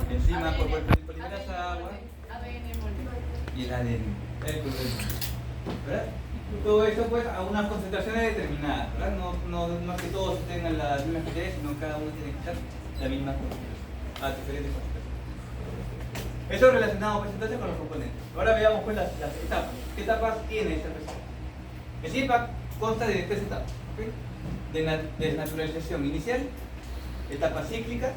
enzima por polimerasa agua y el ADN. ¿Verdad? Todo eso pues a unas concentraciones determinadas, ¿verdad? No es que todos tengan las mismas cantidades, sino cada uno tiene que estar la misma concentración, a diferentes concentraciones. Eso relacionado pues entonces con los componentes. Ahora veamos pues las etapas. ¿Qué etapas tiene esta receta? El CIEPAC consta de tres etapas, ¿okay? Desnaturalización inicial, etapa cíclica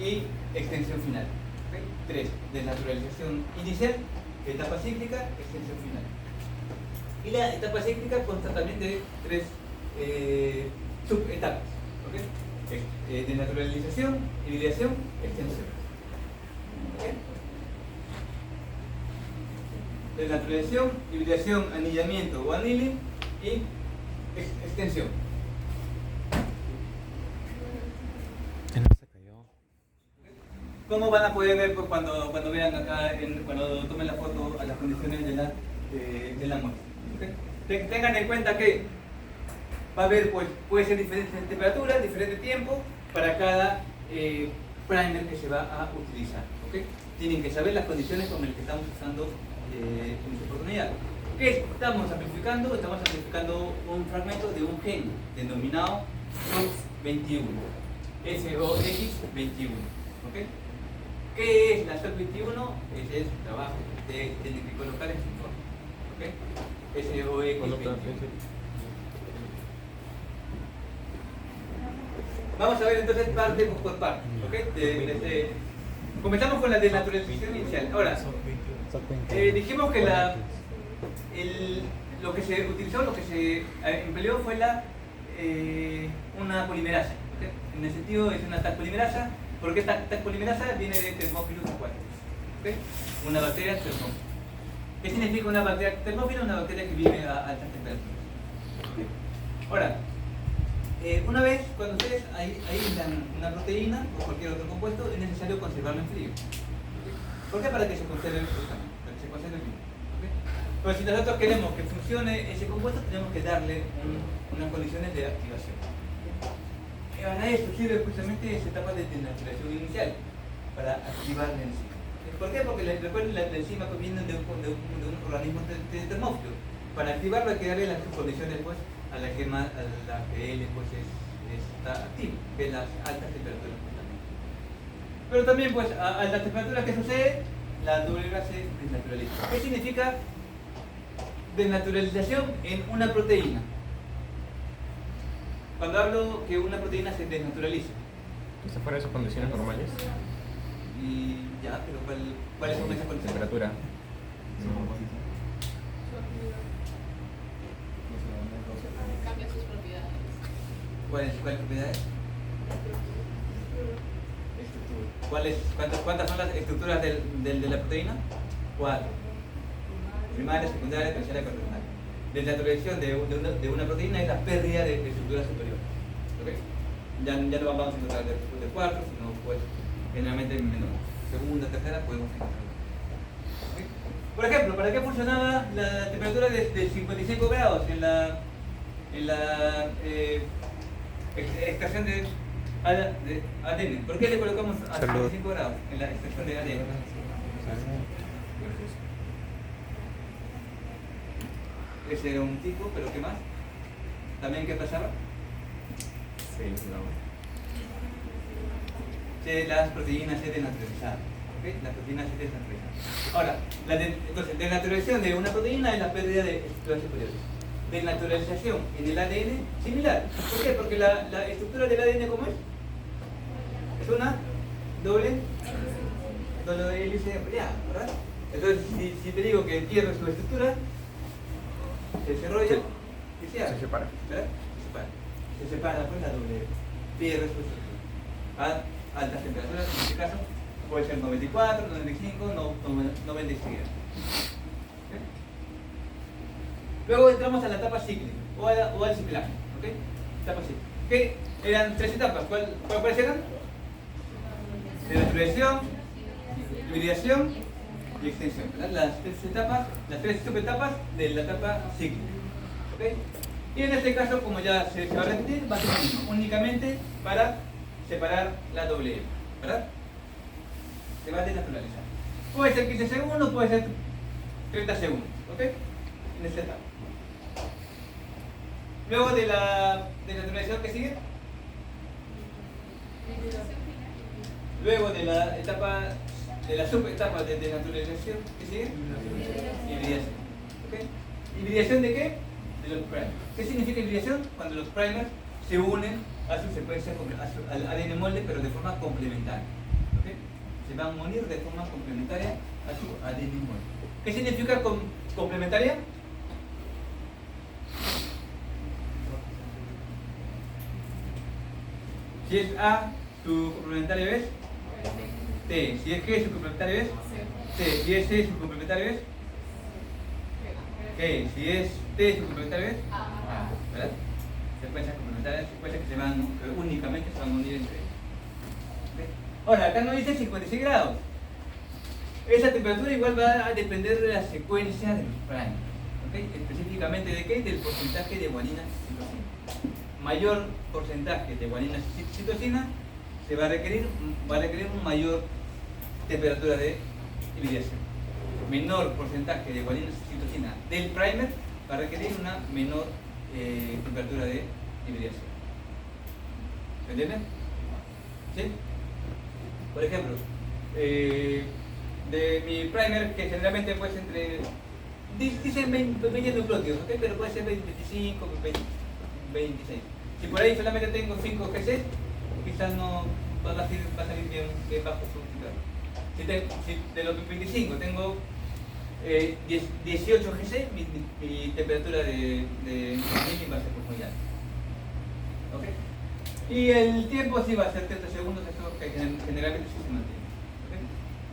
y extensión final. ¿Okay? Tres, desnaturalización inicial, etapa cíclica, extensión final. Y la etapa cíclica consta también de tres subetapas, ¿okay? Desnaturalización, hibridación, extensión. ¿Okay? Desnaturalización, hibridación, anillamiento o annealing y extensión. ¿Cómo van a poder ver pues, cuando vean acá, cuando tomen la foto a las condiciones de la muestra? ¿Okay? Tengan en cuenta que va a haber, pues, puede ser diferente temperatura, diferente tiempo para cada primer que se va a utilizar. ¿Okay? Tienen que saber las condiciones con las que estamos usando en esta oportunidad. ¿Qué estamos amplificando? Estamos amplificando un fragmento de un gen denominado SOX21, SOX21. ¿Okay? ¿Qué es la SOX21? Ese es el trabajo que ustedes tienen que colocar en su informe. ¿Okay? SOX21. Vamos a ver entonces parte por parte. ¿Okay? Comenzamos con la desnaturalización inicial. Ahora, dijimos que lo que se utilizó, lo que se empleó fue una polimerasa. ¿Okay? En el sentido es una TAC polimerasa, porque esta TAC polimerasa viene de Thermophilus aquaticus. ¿Okay? Una bacteria termófila. ¿Qué significa una bacteria termófila? Una bacteria que vive a altas temperaturas. ¿Okay? Ahora, una vez cuando ustedes aíslan una proteína o cualquier otro compuesto, es necesario conservarlo en frío. ¿Okay? ¿Por qué? Para que se conserve para que se conserve bien. ¿Okay? Pero si nosotros queremos que funcione ese compuesto, tenemos que darle unas condiciones de activación. ¿Okay? Para esto sirve justamente esa etapa de desnaturalización inicial, para activar la enzima. ¿Por qué? Porque recuerden la enzima viene de un organismo termófilo. Para activarlo hay que darle las condiciones pues, a la que él pues, está activo, que es las altas temperaturas. Pero también pues, a altas temperaturas, ¿qué sucede? La WA se desnaturaliza. ¿Qué significa desnaturalización en una proteína? Cuando hablo que una proteína se desnaturaliza. ¿Está fuera de sus condiciones normales? Y ya, pero ¿cuáles son esas condiciones? Temperatura. Cambia sus propiedades. ¿Cuáles propiedades? ¿Cuántas son las estructuras de la proteína? 4. Primaria, secundaria, terciaria, cuaternaria. Desnaturalización de una proteína es la pérdida de estructuras superiores. ¿Okay? Ya no vamos a encontrar de 4, sino pues generalmente en menor. Segunda, tercera podemos encontrar. ¿Okay? Por ejemplo, ¿para qué funcionaba la temperatura de 55 grados en la extracción de ADN? ¿Por qué le colocamos a 55 grados en la extracción de ADN? Ese era un tipo, pero ¿qué más? ¿También qué pasaba? Sí, Que las proteínas se desnaturalizaban. ¿Okay? Las proteínas se desnaturalizaban. Ahora, entonces, desnaturalización de una proteína es la pérdida de estructuras superiores. Desnaturalización en el ADN, similar. ¿Por qué? Porque la estructura del ADN, ¿cómo es? Es una doble hélice ya, ¿verdad? Entonces, si te digo que pierde su estructura, se desarrolla y se separa. ¿verdad? Se separa pues la doble, pierde su estructura. A altas temperaturas, en este caso, puede ser 94, 95, 96 grados. ¿Okay? Luego entramos a la etapa cíclica o al ciclaje. ¿Okay? Etapa cíclica. ¿Qué? Eran 3 etapas. ¿Cuáles eran? Desnaturalización, hibridación y extensión. ¿Verdad? Las 3 subetapas de la etapa cíclica. ¿Okay? Y en este caso, como ya se va a repetir, va a ser únicamente para separar la doble E, ¿verdad? se va a desnaturalizar. Puede ser 15 segundos, puede ser 30 segundos, ¿ok? En esta etapa. Luego de la desnaturalización que sigue, luego de la etapa, de la subetapa de desnaturalización que sigue, hibridación. ¿Ok? ¿Hibridación de qué? De los primers. ¿Qué significa hibridación? Cuando los primers se unen a su secuencia, al ADN molde, pero de forma complementaria. ¿Ok? Se van a unir de forma complementaria a su ADN molde. ¿Qué significa complementaria? Si es A, su complementario es T. Si es G, su complementario es C. Si es C, su complementario es G. Si es T, su complementario es A. ¿Verdad? Secuencias complementarias, secuencias que se van únicamente se van a unir entre ellas. ¿Okay? Ahora, acá no dice 56 grados. Esa temperatura igual va a depender de la secuencia de los primers. ¿Okay? Específicamente de qué? Del porcentaje de guanina citosina. Mayor porcentaje de guanina citosina se va a requerir una mayor temperatura de hibridación. Menor porcentaje de guanina citosina del primer va a requerir una menor temperatura de hibridación. ¿Se entiende? ¿Sí? Por ejemplo, de mi primer, que generalmente puede ser entre, dicen 20 nucleótidos, ¿okay? Pero puede ser 25, 26. Si por ahí solamente tengo 5 GC, quizás no va a salir bien bajo su temperatura. Si de los 25 tengo 18 GC, mi temperatura de va a ser muy alta. ¿Okay? Y el tiempo sí va a ser 30 segundos, eso que generalmente sí se mantiene. ¿Okay?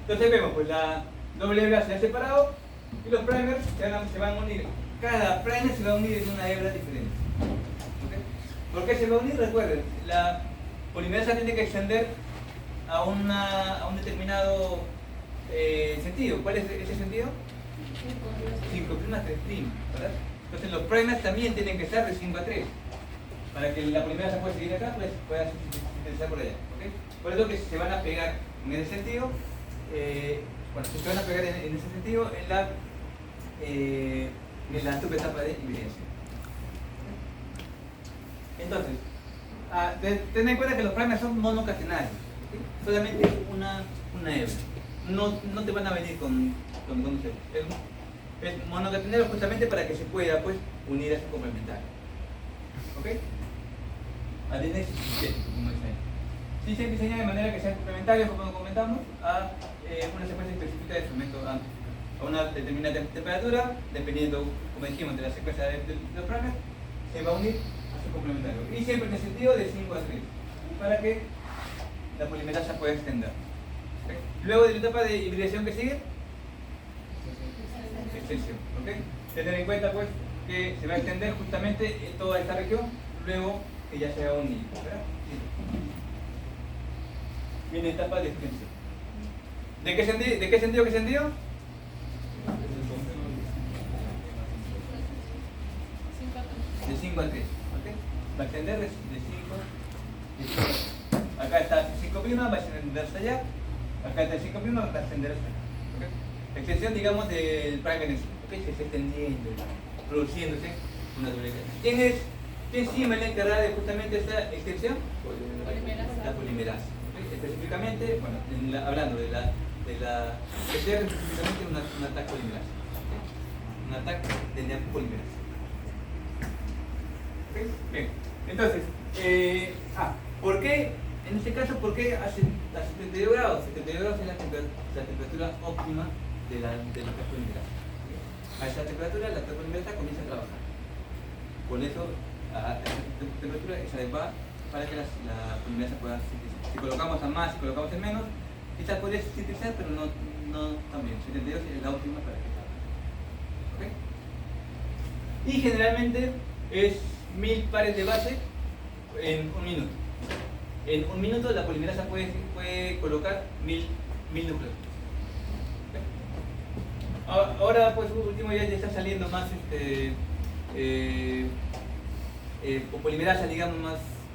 Entonces vemos, pues la doble hebra se ha separado y los primers se van a unir. Cada primer se va a unir en una hebra diferente. ¿Okay? ¿Por qué se va a unir? Recuerden, la polimerasa tiene que extender a un determinado sentido. ¿Cuál es ese sentido? 5' a 3', ¿verdad? Entonces los primers también tienen que estar de 5 a 3. Para que la polimerasa pueda seguir acá, pues pueda sintetizar por allá. ¿Okay? Por eso que se van a pegar en ese sentido, se van a pegar en ese sentido en la subetapa de hibridación. Entonces, ten en cuenta que los primers son monocatenarios, ¿okay? Solamente una hebra. No te van a venir con ustedes. Es monocatenario justamente para que se pueda pues unir a su complementario. ¿Ok? ADN sintético, como dice ahí. Sí se diseña de manera que sean complementarios, como comentamos, a una secuencia específica de fermento amplificado. A una determinada temperatura, dependiendo, como dijimos, de la secuencia de los primers, se va a unir a su complementario. Y siempre en el sentido de 5 a 3, para que la polimerasa pueda extender. ¿Okay? Luego de la etapa de hibridación que sigue, extensión. ¿Okay? Tener en cuenta pues que se va a extender justamente en toda esta región, luego que ya se va a unir. Sí. Viene etapa de extensión. ¿De qué sentido que sentido? De 5 a 3. ¿Okay? Va a extender de 5 a 3. Acá está 5', va a extender hasta allá. Acá está 5', va a extender hasta allá. ¿Okay? La extensión, digamos, del primer en sí. ¿Okay? Se está extendiendo, produciéndose una doble cadena. ¿Quién sí me la encarga de justamente esta extensión? La polimerasa. ¿Okay? Específicamente, bueno, hablando de la PCR, específicamente una TAC polimerasa. ¿Okay? Una TAC de neopolimerasa. ¿Okay? Bien, entonces, ¿por qué? En este caso, ¿por qué a 72 grados? 72 grados es la temperatura óptima de la TAC polimerasa. ¿Okay? A esa temperatura la TAC polimerasa comienza a trabajar. Con eso, a esa temperatura es adecuada para que la polimerasa pueda sintetizar. Si colocamos a más, si colocamos en menos, quizás podría sintetizar, pero no tan bien. 72 es la óptima para que trabaje. ¿Okay? Y generalmente es 1000 pares de base en un minuto. En un minuto la polimerasa puede colocar 1000 núcleos. ¿Okay? Ahora, pues, último ya está saliendo más polimerasa, digamos,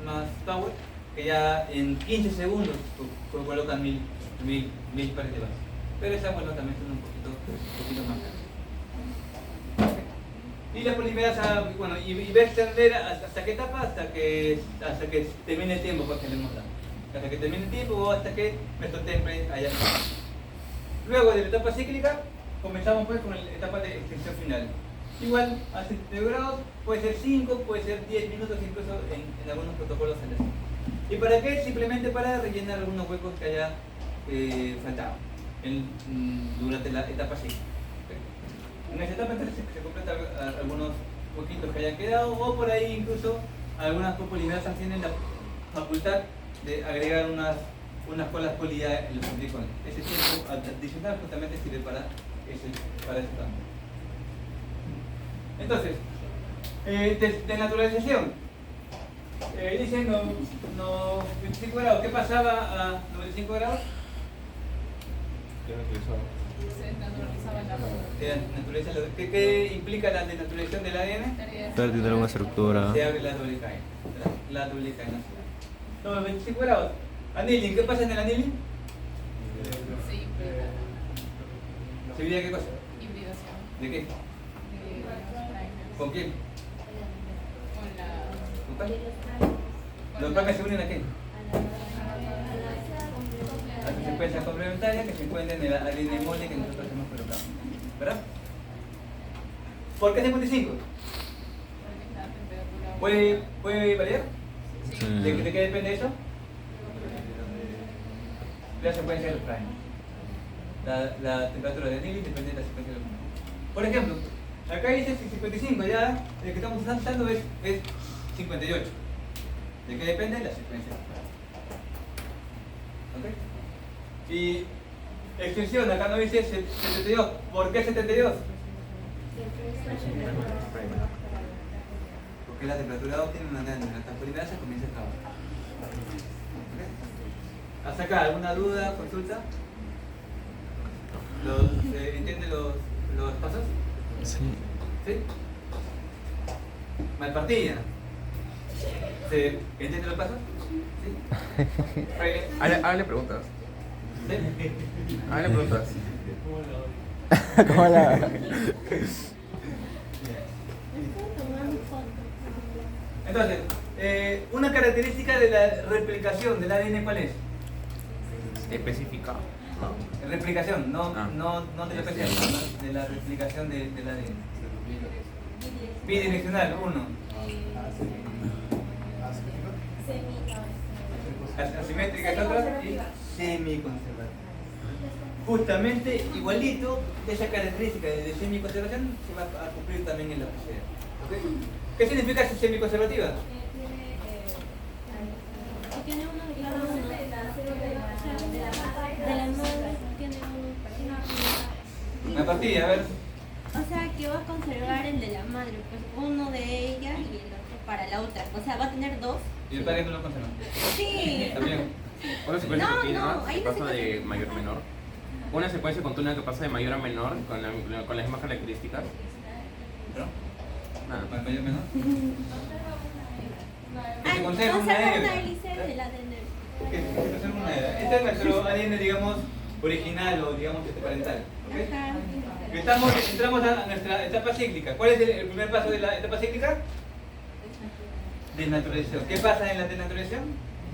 más power, que ya en 15 segundos colocan 1000 pares de base. Pero esa, bueno, también son un poquito más caras. Y la polimerasa, bueno, y va a extender hasta qué etapa, hasta que termine el tiempo que le hemos dado. Hasta que termine el tiempo o hasta que nuestro temple haya acabado. Luego de la etapa cíclica, comenzamos pues con la etapa de extensión final. Igual, a 70 grados, puede ser 5, puede ser 10 minutos, incluso en algunos protocolos se les hace. ¿Y para qué? Simplemente para rellenar algunos huecos que haya faltado durante la etapa cíclica. En esa etapa entonces se completan algunos huequitos que hayan quedado, o por ahí incluso algunas polimerasas tienen la facultad de agregar unas colas poliadas en los anticones. Ese tiempo adicional justamente sirve para ese cambio. Entonces, de naturalización, dicen 25 grados. ¿Qué pasaba a 95 grados? Se naturalizaba la ¿Qué implica la denaturalización del ADN? Pérdida de alguna estructura. Se abre la doble cadena. La doble cadena. No, 25 grados. Anilin, ¿qué pasa en el anilin? Sí, ¿Se olvida qué cosa? hibridación. ¿De qué? ¿Con quién? Con la. ¿Con cuál? ¿Los primers se unen a qué? A su secuencia complementaria que se encuentra en el ADN mole que nosotros hemos colocado. ¿Verdad? ¿Por qué 55? Porque la temperatura. ¿Puede variar? Sí. ¿De qué depende eso? De la secuencia de los primes. La temperatura de anilin depende de la secuencia de los primes. Por ejemplo, acá dice 55, ya el que estamos usando es 58. ¿De qué depende? La secuencia. ¿Ok? Y extensión, acá no dice 72. ¿Por qué 72? Porque la temperatura óptima en la polimerasa comienza a trabajar. ¿Ok? ¿Hasta acá alguna duda, consulta? ¿Entiende los pasos? Sí. ¿Sí? Malpartida. ¿Se entiende los pasos? ¿Sí? Hágale preguntas. ¿Sí? Hágale preguntas. ¿Cómo la? Entonces, una característica de la replicación del ADN, ¿cuál es? Específica. Replicación, no de la especie, Sí. de la replicación del ADN. Bidireccional, uno. Asimétrica es otra y semiconservadora. Justamente igualito, esa característica de semiconservación se va a cumplir también en la PCR. ¿Ok? ¿Qué significa semiconservativa? Tiene uno de cada uno. De la madre tiene uno. Una partida, a ver. O sea, que va a conservar el de la madre, pues uno de ella y el otro para la otra. O sea, va a tener dos. Y el padre no lo conserva. Sí. También. Una secuencia No, continua no, ahí que no se pasa de conserva. mayor a menor. Una secuencia continua que pasa de mayor a menor con las mismas características. ¿No? Nada. ¿Mayor o menor? Ah, se conserva una conserva hebra. una hélice del ADN. Que se conserva una hebra. Este es nuestro ADN, digamos, original o digamos parental. ¿Ok? Ajá. Entramos a nuestra etapa cíclica. ¿Cuál es el primer paso de la etapa cíclica? Desnaturalización. ¿Qué pasa en la desnaturalización?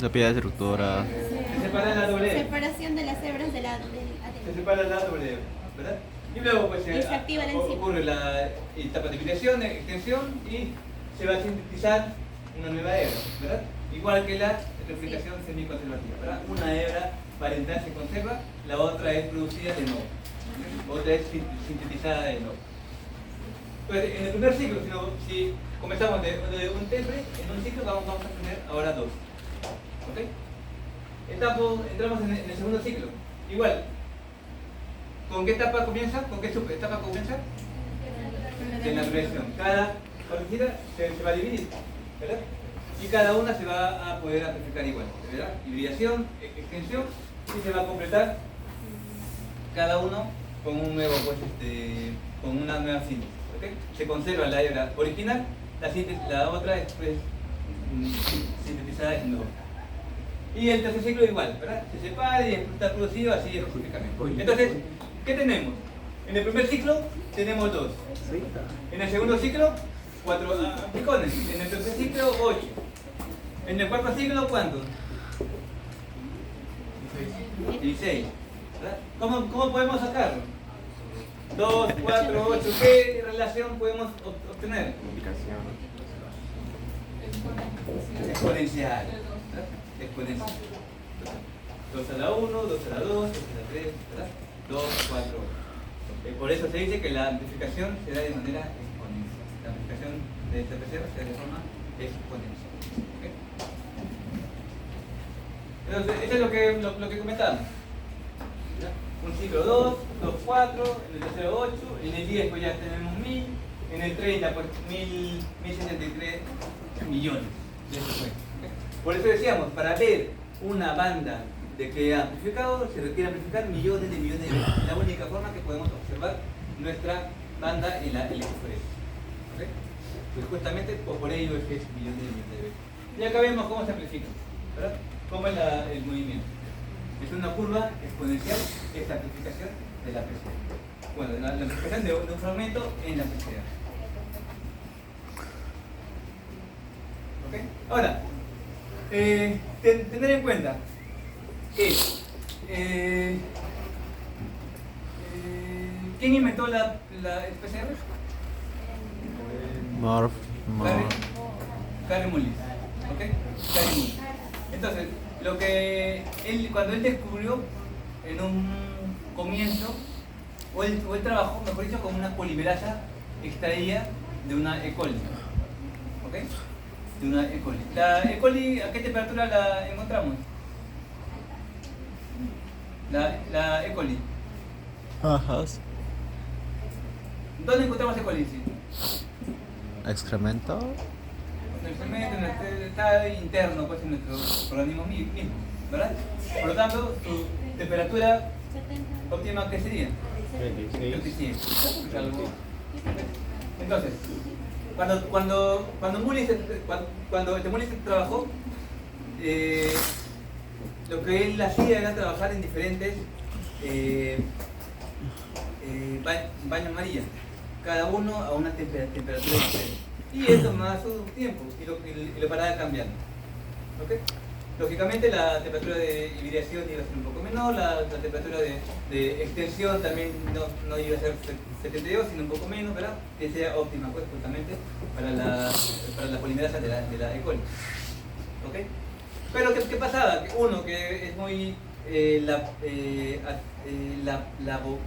Rápida de estructura. Se separa la doble hebra. Separación de las hebras del Se ADN. separa la doble hebra, ¿verdad? Y luego pues Y se activa la enzima. ocurre la etapa de filiación, de extensión y se va a sintetizar una nueva hebra, ¿verdad? Igual que la replicación semiconservativa, ¿verdad? Una hebra parental se conserva, la otra es producida de nuevo, otra es sintetizada de nuevo. Entonces, en el primer ciclo, si comenzamos de un temple, en un ciclo vamos a tener ahora dos. ¿Ok? Entramos en el segundo ciclo. Igual, ¿con qué etapa comienza? ¿Con qué etapa comienza? De naturalización. Cada partida se va a dividir, ¿verdad? Y cada una se va a poder amplificar igual, ¿verdad? Hibridación, extensión, y se va a completar cada uno con un nuevo, pues, con una nueva síntesis. ¿Okay? Se conserva la hebra original, la otra es pues, sintetizada en nuevo. Y el tercer ciclo igual, ¿verdad? Se separa y está producido así específicamente. Entonces, ¿qué tenemos? En el primer ciclo tenemos 2. En el segundo ciclo, 4 picones. En el tercer ciclo, 8. En el cuarto ciclo, ¿cuántos? 16. ¿Verdad? ¿Cómo podemos sacarlo? 2, 4, 8. ¿Qué relación podemos obtener? Exponencial. ¿Verdad? Exponencial. 2 a la 1, 2 a la 2, 2 a la 3, ¿verdad? 2, 4, 8. Por eso se dice que la amplificación se da de manera exponencial. La amplificación de esta PCR se da de forma exponencial. ¿Okay? Entonces, eso es lo que comentábamos. ¿Ya? Un ciclo 2, 2, 4, en el tercero 8, en el 10 pues ya tenemos 1000, en el 30 pues 1073 millones. Y eso fue. ¿Okay? Por eso decíamos, para ver una banda de que ha amplificado, se requiere amplificar millones de veces. Es la única forma que podemos observar nuestra banda en la electrofluencia. ¿Okay? Pues justamente por ello es que es millones de veces. Y acá vemos cómo se amplifica, ¿verdad? Cómo es el movimiento. Es una curva exponencial, es la amplificación de la PCR. Bueno, la amplificación de un fragmento en la PCR. ¿Okay? Ahora, tener en cuenta que ¿quién inventó la PCR? Carey Mullis. ¿Ok? Carey Mullis. Entonces, cuando él descubrió en un comienzo, o él trabajó, mejor dicho, con una polimerasa extraída de una E. coli. ¿Ok? De una E. coli. La E. coli, ¿a qué temperatura la encontramos? La E. coli. Ajá. ¿Dónde encontramos E. coli? Sí. Excremento. En el cemento, en el estado interno, pues, en nuestro organismo mismo, ¿verdad? Por lo tanto, su temperatura 70. óptima, ¿qué sería? 26. Entonces, cuando Mullis trabajó, lo que él hacía era trabajar en diferentes baños María, cada uno a una temperatura diferente. Y eso tomaba su tiempo y lo paraba cambiando. ¿Okay? Lógicamente la temperatura de hibridación iba a ser un poco menor, la temperatura de extensión también no iba a ser 72, sino un poco menos, ¿verdad? Que sea óptima, pues, justamente para la polimerasa de la E. coli. ¿Okay? Pero ¿qué pasaba? Que es muy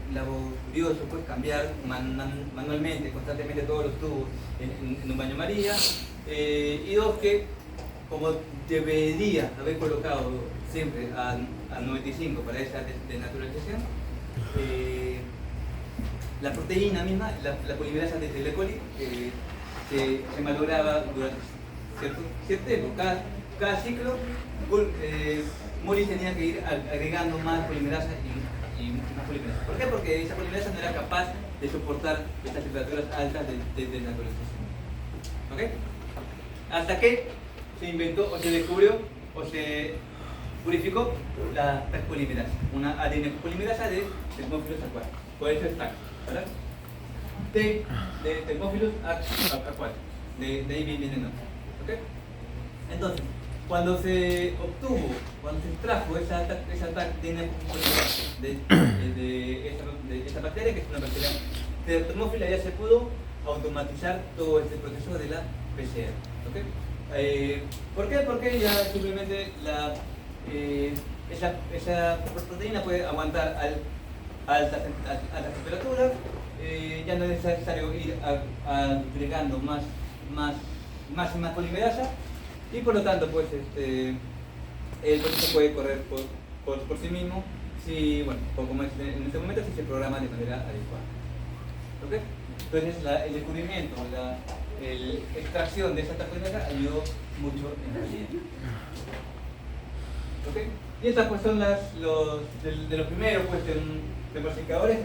laborioso, pues, cambiar manualmente, constantemente todos los tubos en un baño María, y dos, que como debería haber colocado siempre a 95 para esa desnaturalización, la proteína misma, la polimerasa de la E. coli, se malograba durante cierto tiempo. Cada ciclo, Mullis tenía que ir agregando más polimerasa y más polimerasa. ¿Por qué? Porque esa polimerasa no era capaz de soportar estas temperaturas altas de desnaturalización. ¿Ok? Hasta que se inventó, o se descubrió, o se purificó la polimerasa, una ADN polimerasa de Thermophilus aquaticus. Por eso es TAC, ¿verdad? T de Thermophilus aquaticus. De ahí viene el nombre. ¿Ok? Entonces, cuando se extrajo esa TAC de esta bacteria, que es una bacteria termófila, ya se pudo automatizar todo este proceso de la PCR. ¿Okay? ¿Por qué? Porque ya simplemente esa proteína puede aguantar altas temperaturas, ya no es necesario ir agregando más y más polimerasa, y por lo tanto, pues, el proceso puede correr por sí mismo, si, bueno, como es en este momento, si se programa de manera adecuada. ¿Okay? Entonces, el descubrimiento, la extracción de esa polimerasa ayudó mucho en la vida. ¿Okay? Y estas, pues, son de los primeros, pues, temporsificadores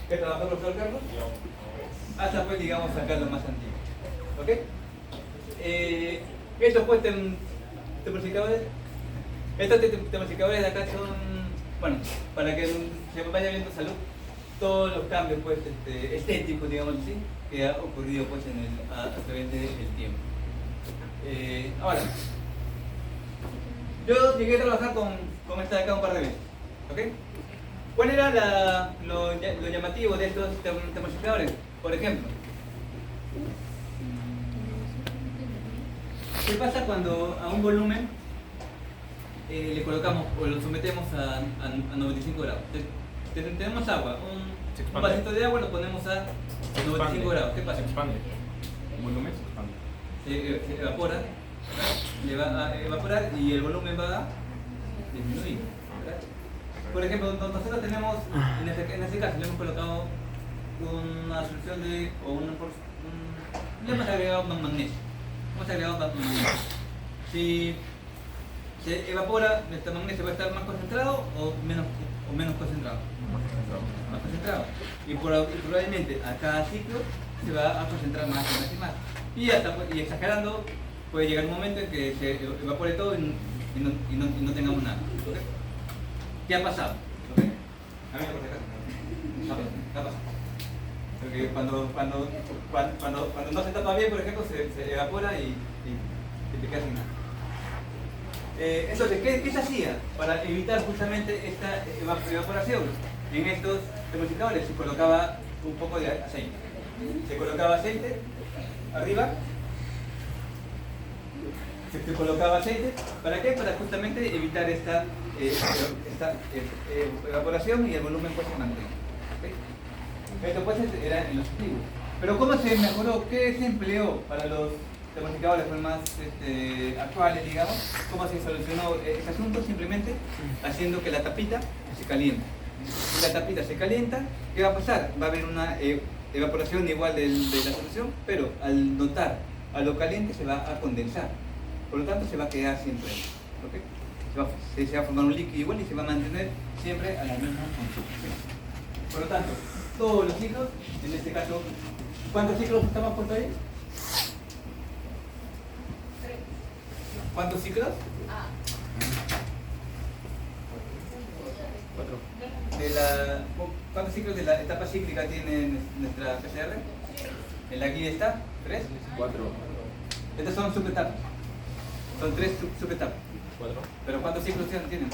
que trabajó el profesor Carlos, hasta, pues, digamos, sacar los más antiguos. ¿Ok? Estos, pues, temporsificadores Estos termodificadores de acá son, bueno, para que se vaya viendo salud, todos los cambios pues, estéticos, digamos así, que ha ocurrido pues, a través del tiempo. Ahora, yo llegué a trabajar con esta de acá un par de veces, ¿ok? ¿Cuál era lo llamativo de estos termodificadores? Por ejemplo, ¿qué pasa cuando a un volumen le colocamos o lo sometemos a 95 grados? Tenemos agua, un vasito de agua lo ponemos a 95 grados. ¿Qué pasa? Se expande. El volumen se expande. Se evapora, le va a evaporar y el volumen va a disminuir, ¿verdad? Por ejemplo, nosotros tenemos, en este caso, le hemos colocado una solución de, le hemos agregado magnesio. Hemos agregado magnesio. Si se evapora, nuestro magnesio va a estar más concentrado o menos concentrado. Más concentrado. Y probablemente a cada ciclo se va a concentrar más y más y más. Y exagerando, puede llegar un momento en que se evapore todo y no tengamos nada. ¿Okay? ¿Qué ha pasado? ¿Okay? A mí me parece que ha pasado. Porque cuando no se tapa bien, por ejemplo, se evapora y te queda sin nada. Entonces, ¿qué se hacía para evitar justamente esta evaporación? En estos termodificadores se colocaba un poco de aceite. Se colocaba aceite arriba. Se colocaba aceite. ¿Para qué? Para justamente evitar esta evaporación y el volumen pues se mantenga. ¿Okay? Esto pues era en los antiguos. Pero ¿cómo se mejoró? ¿Qué se empleó para los termodificadores más actuales, digamos? ¿Cómo se solucionó este asunto? Simplemente haciendo que la tapita se caliente. Si la tapita se calienta, ¿qué va a pasar? Va a haber una evaporación igual de la solución, pero al notar a lo caliente se va a condensar. Por lo tanto, se va a quedar siempre. ¿Okay? Se va a formar un líquido igual y se va a mantener siempre a la misma consistencia. Por lo tanto, todos los ciclos, en este caso, ¿cuántos ciclos estamos puestos ahí? ¿Cuántos ciclos? 4. ¿Cuántos ciclos de la etapa cíclica tiene nuestra PCR? En la guía está 3. 4. Estas son subetapas. Son 3 subetapas. 4. ¿Pero cuántos ciclos tienen?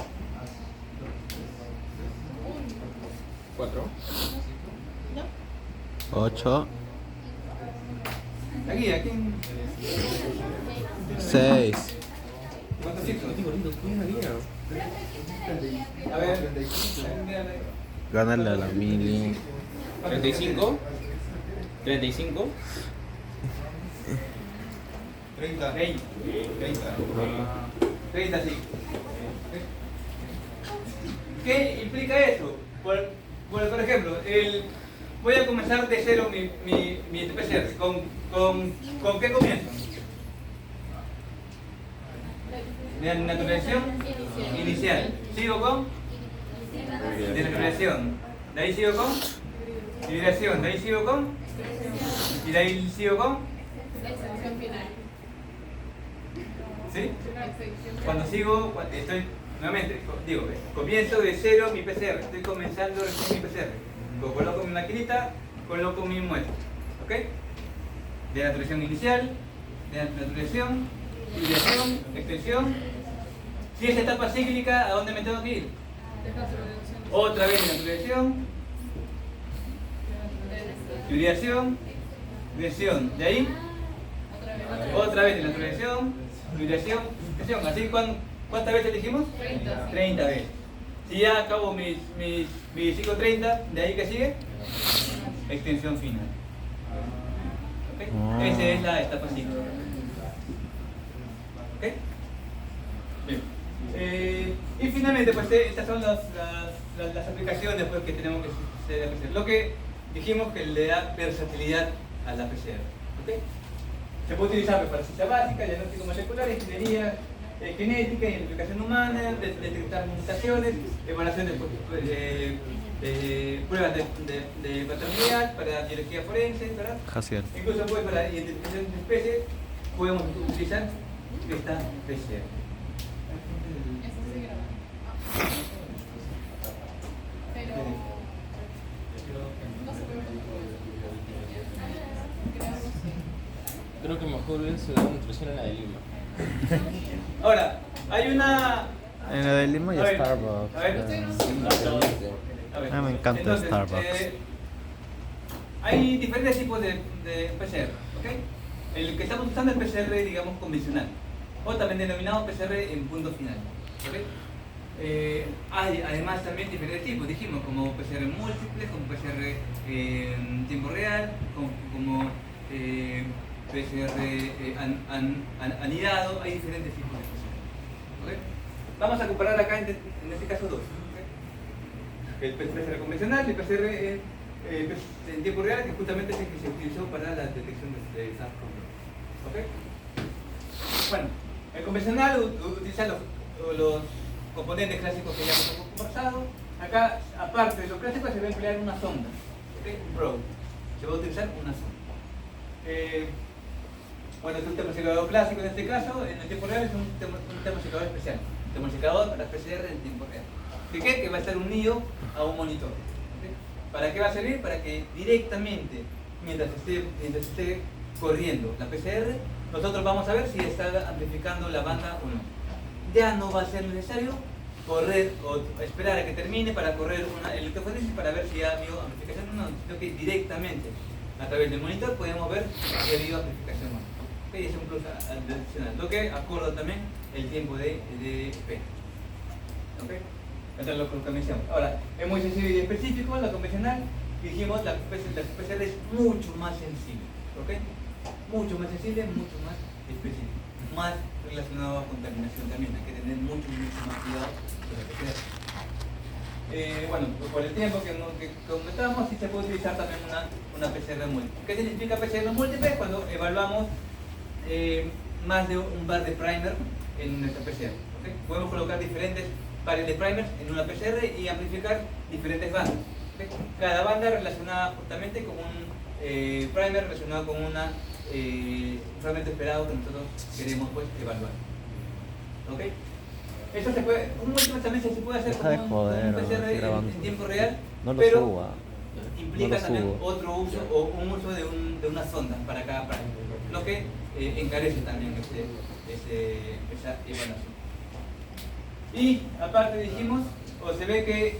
4. 8, La guía, ¿quién? 6. ¿Cuántos ciclos? A ver, Gánale a la mili. 35. 35. 30. 30 ciclos. ¿Qué implica eso? Por ejemplo, voy a comenzar de cero mi PCR. ¿Con qué comienzo? Denaturalización inicial. ¿Sigo con? Denaturalización. De ahí sigo con hibridación. De ahí sigo con y de ahí sigo con Extracción final. ¿sí? Cuando estoy nuevamente, digo, comienzo de cero mi PCR, estoy comenzando recién mi PCR. Coloco mi maquinita, coloco mi muestra. ¿Ok? Denaturalización inicial, denaturalización, hibridación, extensión. Si es etapa cíclica, ¿a dónde me tengo que ir? Otra vez denaturalización, hibridación, extensión. De ahí, otra vez denaturalización, hibridación, extensión. Así, ¿cuántas veces dijimos? 30. 30 veces. Si ya acabo mi ciclo 30, ¿de ahí que sigue? Extensión final. ¿Ok? Esa es la etapa cíclica. ¿Ok? Bien. Y finalmente, pues estas son las aplicaciones pues, que tenemos que hacer la PCR. Lo que dijimos que le da versatilidad a la PCR. ¿Ok? Se puede utilizar para ciencia básica, diagnóstico molecular, ingeniería genética, identificación humana, detectar mutaciones, evaluación de pruebas de paternidad para biología forense, ¿verdad? Jaciel. Incluso pues, para identificación de especies podemos utilizar esta PCR. Creo que mejor hubiera estudiado nutrición en la de Lima. Ahora, hay una... En la de Lima y A ver, Starbucks. a ver. A ver, Me encanta entonces, Starbucks. Hay diferentes tipos de PCR, ¿ok? El que estamos usando es PCR, digamos, convencional, o también denominado PCR en punto final, ¿ok? Hay además también diferentes tipos, dijimos, como PCR múltiples, como PCR en tiempo real, como PCR anidado, hay diferentes tipos de PCR, ¿ok? Vamos a comparar acá en este caso dos, ¿ok? El PCR convencional y el PCR en tiempo real, que justamente es el que se utilizó para la detección de SARS-CoV-2, ¿ok? Bueno, el convencional utiliza los componentes clásicos que ya hemos conversado. Acá, aparte de los clásicos, se va a emplear una sonda, ¿okay? Un probe. Se va a utilizar una sonda. Bueno, es un termosecador clásico en este caso. En el tiempo real es un termosecador especial. Un termosecador para PCR en tiempo real. Que va a ser unido a un monitor. ¿Okay? ¿Para qué va a servir? Para que directamente, mientras esté corriendo la PCR, nosotros vamos a ver si está amplificando la banda o no. Ya no va a ser necesario correr o esperar a que termine para correr una electroforesis para ver si ha habido amplificación o no, sino que directamente a través del monitor podemos ver si ha habido amplificación o no. ¿Okay? Es un plus adicional, lo que acorda también el tiempo de espera. ¿Okay? Entonces lo que mencionamos. Ahora, es muy sencillo y específico, la convencional, dijimos, la especial es mucho más sensible. ¿Okay? Mucho más sensible, mucho más específico, más relacionado a contaminación también. Hay que tener mucho más cuidado con la PCR. Bueno, por el tiempo que comentamos, sí se puede utilizar también una PCR múltiple. ¿Qué significa PCR múltiple? Cuando evaluamos más de un bar de primer en nuestra PCR. ¿Okay? Podemos colocar diferentes pares de primers en una PCR y amplificar diferentes bandas. ¿Okay? Cada banda relacionada justamente con un primer relacionado con un fragmento esperado que nosotros queremos pues evaluar. ¿Ok? Eso se puede, un múltiple también se puede hacer Deja de con joder, un PCR grabando. en tiempo real, No lo pero suba. implica No lo también subo. otro uso o un uso de una sonda para cada primer, lo que encarece también esa evaluación. Y aparte dijimos, o se ve que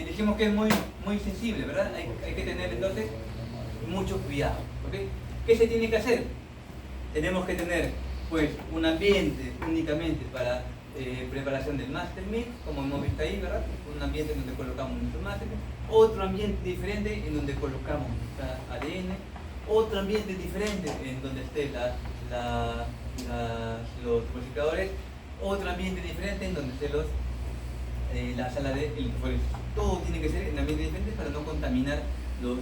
dijimos que es muy sensible, ¿verdad? Hay que tener entonces mucho cuidado. ¿Okay? ¿Qué se tiene que hacer? Tenemos que tener pues un ambiente únicamente para preparación del master meat, como hemos visto ahí, ¿verdad? Un ambiente en donde colocamos nuestro master meat, otro ambiente diferente en donde colocamos nuestra ADN, otro ambiente diferente en donde esté los purificadores, otro ambiente diferente en donde esté la sala de electroforesis. Todo tiene que ser en ambientes diferentes para no contaminar los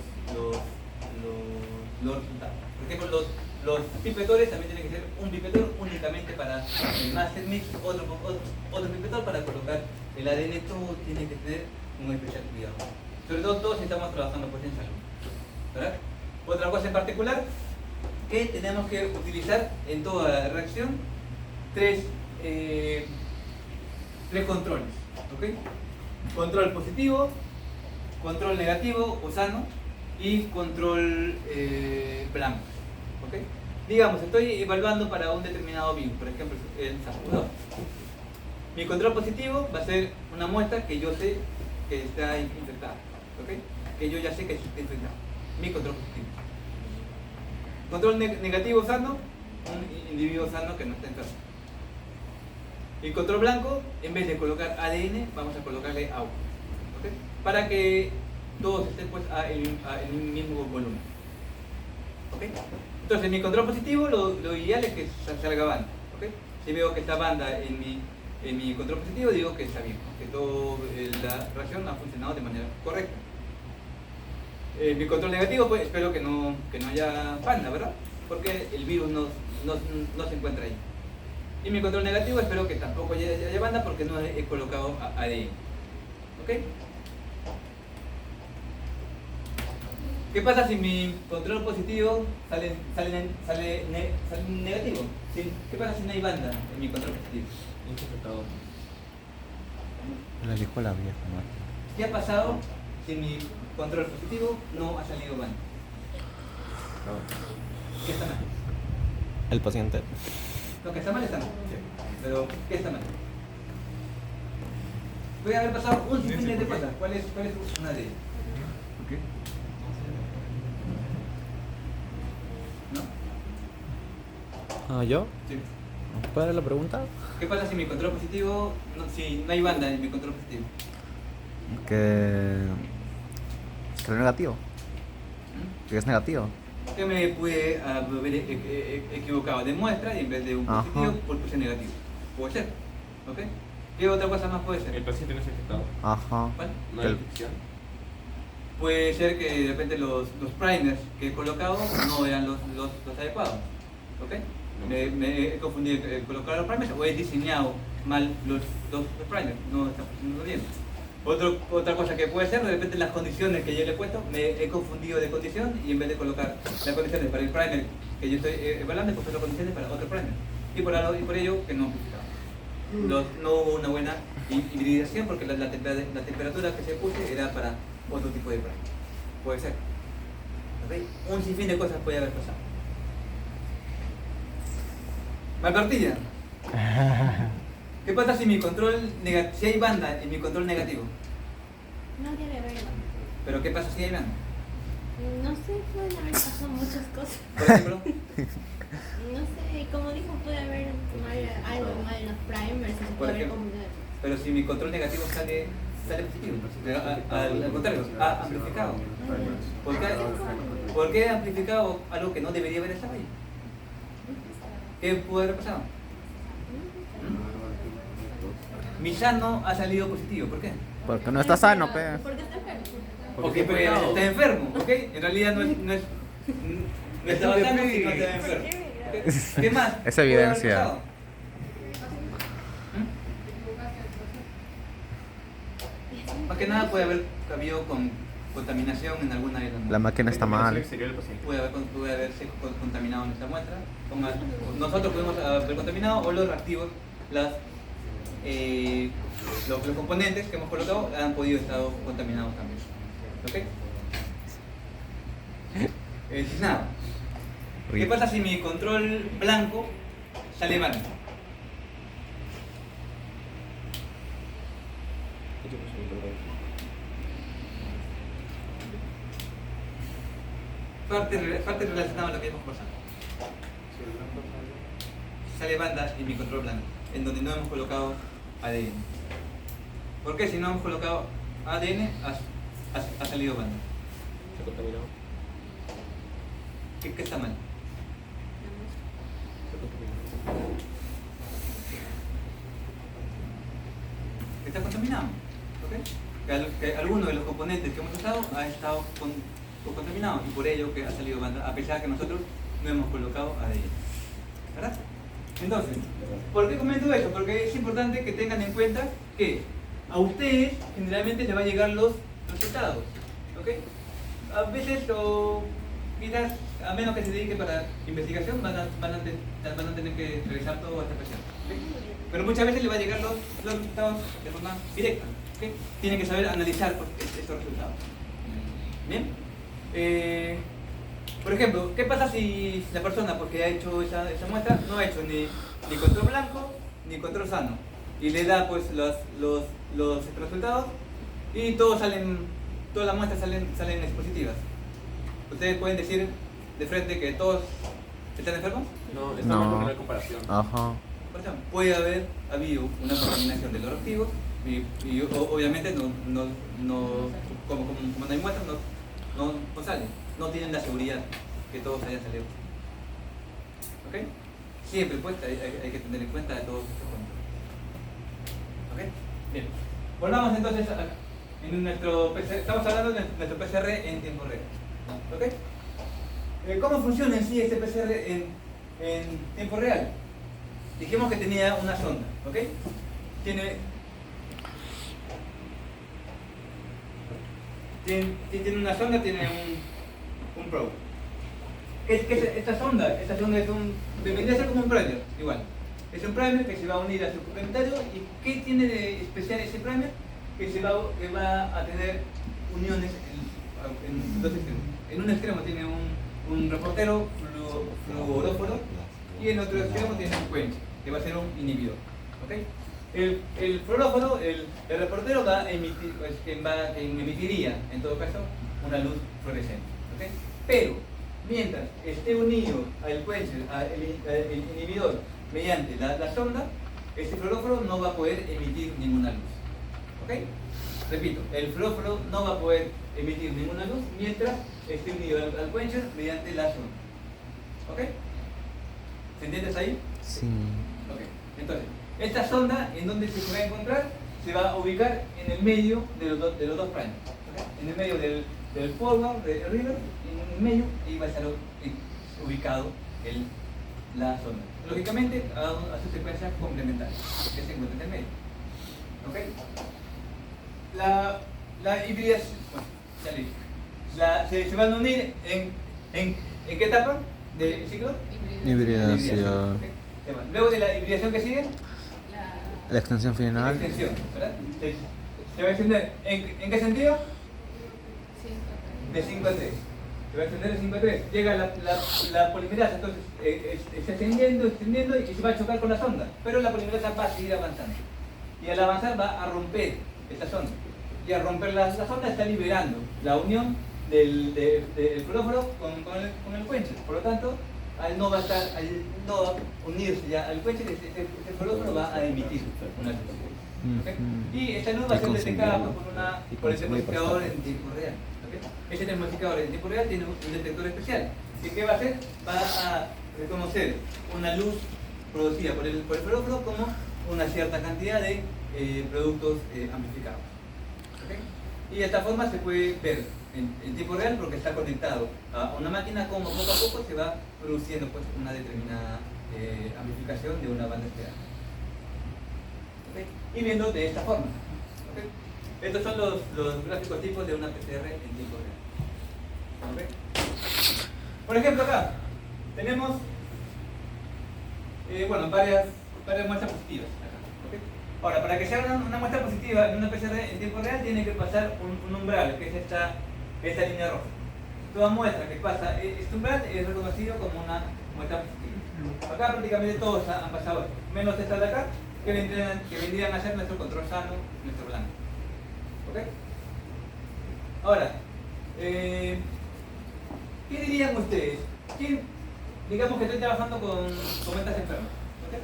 resultados. Por ejemplo, los pipetores también tienen que ser un pipetor únicamente para el master mix, otro pipetor para colocar el ADN. Todo tiene que tener un especial cuidado. Sobre todo todos estamos trabajando pues en salud, ¿verdad? Otra cosa en particular que tenemos que utilizar en toda la reacción, tres controles, ¿ok? Control positivo, control negativo o sano y control blanco, ¿ok? Digamos, estoy evaluando para un determinado virus, por ejemplo el SARS-CoV-2. Mi control positivo va a ser una muestra que yo sé que está infectada, ¿ok? Que yo ya sé que está infectada. Mi control positivo. Control negativo sano, un individuo sano que no está enfermo. Y control blanco, en vez de colocar ADN, vamos a colocarle agua, ¿ok? Para que todos estén pues en un mismo volumen, ¿ok? Entonces, mi control positivo, lo ideal es que salga banda, ¿ok? Si veo que está banda en mi control positivo, digo que está bien, que toda la reacción ha funcionado de manera correcta. Mi control negativo, pues espero que no haya banda, ¿verdad? Porque el virus no se encuentra ahí. Y mi control negativo, espero que tampoco haya banda porque no he colocado ADN. ¿Ok? ¿Qué pasa si mi control positivo sale negativo? ¿Qué pasa si no hay banda en mi control positivo? La dijo la vieja, ¿no? ¿Qué ha pasado si mi control positivo no ha salido banda? ¿Qué está mal? El paciente. Lo que está mal está mal. Pero, ¿qué está mal? Puede haber pasado un sinfín de cosas. ¿Cuál es una de ellas? ¿No? ¿Yo? Sí. ¿Puede la pregunta? ¿Qué pasa si mi control positivo, si no hay banda en mi control positivo? Que es negativo. Que es negativo. ¿Qué me puede haber equivocado de muestra y en vez de un positivo, Ajá. por puse negativo? Puede ser. ¿Ok? ¿Qué otra cosa más puede El ser? paciente no es infectado. Ajá. ¿Cuál? No Que hay el- infección. Puede ser que de repente los primers que he colocado no eran los adecuados. ¿Ok? Me he confundido colocar los primers o he diseñado mal los primers. No está funcionando bien. Otra cosa que puede ser, de repente las condiciones que yo le he puesto, me he confundido de condición y en vez de colocar las condiciones para el primer que yo estoy evaluando, he puesto las condiciones para otro primer. Y por ello que no amplificaba. No hubo una buena hibridación porque la temperatura que se puse era para otro tipo de primer. Puede ser. ¿Ok? Un sinfín de cosas puede haber pasado. Malpartilla. ¿Qué pasa si mi control si hay banda en mi control negativo? No debe haber. ¿Pero qué pasa si hay banda? No sé, pueden haber pasado muchas cosas. Por ejemplo, No sé, como dijo, puede haber algo mal en los primers, se Por puede haber ejemplo. combinado. pero si mi control negativo sale positivo, al contrario, ha amplificado. ¿Por qué ha amplificado algo que no debería haber estado ahí? ¿Qué puede haber pasado? Mi sano ha salido positivo, ¿por qué? Porque no está sano, pe. Porque está enfermo. Porque está enfermo, ¿ok? En realidad no estaba sano, sino estaba enfermo. ¿Ok? ¿Qué más? Es puede haber evidencia. pasado? Más que nada puede haber habido contaminación en alguna de las La muestras. máquina está mal. Exterior del paciente. Puede haberse contaminado nuestra muestra. Nosotros podemos haber contaminado o los reactivos, los componentes que hemos colocado han podido estar contaminados también. ¿Ok? Nada. ¿Qué pasa si mi control blanco sale mal? Parte relacionada a lo que hemos conversado. Sale banda y mi control blanco, en donde no hemos colocado ADN. ¿Por qué si no hemos colocado ADN ha salido banda? Se contaminó. ¿Qué está mal? Se contaminó. Está contaminado. ¿Ok? Que alguno de los componentes que hemos usado ha estado contaminado y por ello que ha salido banda, a pesar que nosotros no hemos colocado ADN. ¿Verdad? Entonces, ¿por qué comento eso? Porque es importante que tengan en cuenta que a ustedes generalmente les va a llegar los resultados. ¿Ok? A veces, quizás, a menos que se dediquen para investigación, van a tener que realizar todo esta presión. ¿Ok? Pero muchas veces les va a llegar los resultados de forma directa. ¿Ok? Tienen que saber analizar estos resultados. ¿Bien? Por ejemplo, ¿qué pasa si la persona, porque ha hecho esa muestra, no ha hecho ni control blanco ni control sano? Y le da pues los resultados y todas las muestras salen positivas. ¿Ustedes pueden decir de frente que todos están enfermos? No, está mal porque no hay comparación. Ajá. Por ejemplo, puede haber habido una contaminación de los reactivos y obviamente como no hay muestras, no salen. No tienen la seguridad que todos hayan salido. ¿Ok? Siempre pues hay que tener en cuenta de todos estos puntos. ¿Ok? Bien. Volvamos entonces en nuestro PCR. Estamos hablando de nuestro PCR en tiempo real. ¿Ok? ¿Cómo funciona en sí este PCR en tiempo real? Dijimos que tenía una sonda. ¿Ok? Tiene una sonda, tiene un probe. ¿Qué es esta sonda? Esta sonda vendría a ser como un primer, igual. Es un primer que se va a unir a su complementario. ¿Y qué tiene de especial ese primer? Que va a tener uniones en dos extremos. En un extremo tiene un reportero fluoróforo y en otro extremo tiene un quencher, que va a ser un inhibidor. ¿Ok? El fluoróforo, el reportero va a emitir, emitiría en todo caso una luz fluorescente. ¿Ok? Pero mientras esté unido al quencher, el inhibidor, mediante la sonda, este fluoróforo no va a poder emitir ninguna luz. ¿Ok? Repito, el fluoróforo no va a poder emitir ninguna luz mientras esté unido al quencher mediante la sonda. ¿Ok? ¿Se entiende hasta ahí? Sí. Ok. Entonces, esta sonda, ¿en dónde se va a encontrar? Se va a ubicar en el medio de los dos primes. ¿Ok? En el medio del forward, del river, en el medio, y va a estar ubicado la sonda. Lógicamente, a su secuencia complementaria, que se encuentra en el medio. ¿Ok? La hibridación, bueno, ya le dije. Se van a unir en qué etapa del ciclo? Hibridación. ¿Ok? Luego de la hibridación que sigue, La extensión la final. extensión, ¿verdad? Se va a extender, ¿en qué sentido? De 5 a 3. Se va a extender de 5 a 3. Llega la polimerasa, entonces está extendiendo y se va a chocar con la sonda. Pero la polimerasa va a seguir avanzando. Y al avanzar va a romper esta sonda. Y al romper la sonda está liberando la unión del fluoróforo con el quencher. Por lo tanto, al no unirse ya al quencher, este fluoróforo va a emitir una luz. ¿Ok? Y esta luz va a ser detectada por el termodificador en tiempo real. ¿Ok? Este termodificador en tiempo real tiene un detector especial. ¿Y qué va a hacer? Va a reconocer una luz producida por el fluoróforo como una cierta cantidad de productos amplificados. ¿Ok? Y de esta forma se puede ver en tiempo real porque está conectado a una máquina como poco a poco se va produciendo pues, una determinada amplificación de una banda estelar. ¿Ok? Y viendo de esta forma. ¿Ok? Estos son los gráficos tipos de una PCR en tiempo real. ¿Ok? Por ejemplo acá tenemos varias muestras positivas. ¿Ok? Ahora, para que sea una muestra positiva en una PCR en tiempo real tiene que pasar un umbral, que es esta línea roja. Toda muestra que pasa este umbral es reconocido como una muestra positiva. Acá prácticamente todos han pasado, menos esta de acá, que vendrían a ser nuestro control sano, nuestro blanco. ¿Ok? Ahora, ¿qué dirían ustedes? Digamos que estoy trabajando con estas enfermas. ¿Ok?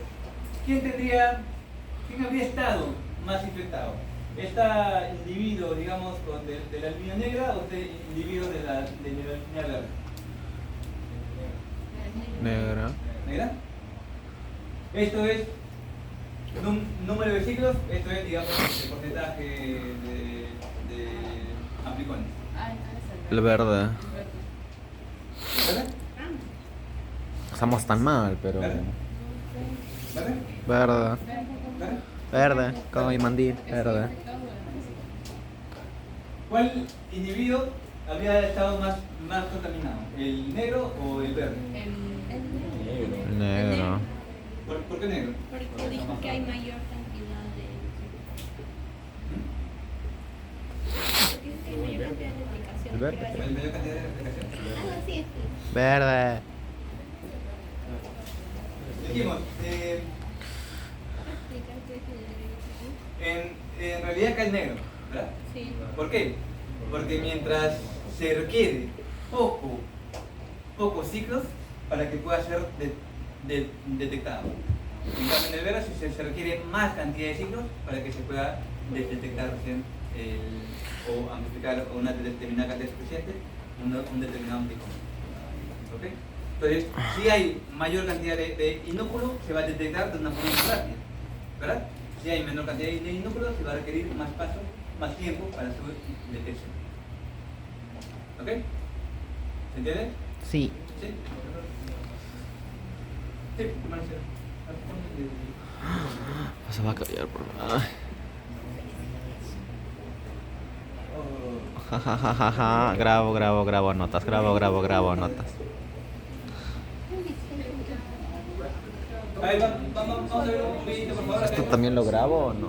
¿Quién habría estado más infectado? ¿Este individuo, digamos, de la línea negra o este individuo de la línea verde? Negra. ¿Negra? Esto es número de ciclos, esto es, digamos, el porcentaje de amplicones. El verde. ¿Verde? Estamos tan mal, pero. ¿Verde? ¿Verde? Verde. ¿Verde? Verde. Como mi mandil. Verde. ¿Cuál individuo habría estado más contaminado? ¿El negro o el verde? El negro. ¿Por qué negro? Porque dijo que hay mayor cantidad de. Dijo que hay mayor cantidad de replicación. El verde. creo. ¿El mayor cantidad de replicación? Algo así es. Verde. Dijimos, en realidad acá es negro, ¿verdad? Sí. ¿Por qué? Porque mientras se requiere pocos ciclos para que pueda ser detectado. En cambio en el verde se requiere más cantidad de ciclos para que se pueda detectar recién o amplificar una determinada cantidad suficiente un determinado anticomún. ¿Ok? Entonces, si hay mayor cantidad de inúculo, se va a detectar de una forma más rápida, ¿verdad? Si hay menor cantidad de inúculo, se va a requerir más pasos, más tiempo para su detección. ¿Ok? ¿Se entiende? Sí. ¿Sí? Sí, Marcelo. Se va a callar, por favor. Oh. Ja, ja, ja, ja. Grabo notas. Grabo notas. A ver, vamos a ver un videito, por favor. ¿Esto también lo grabo o no?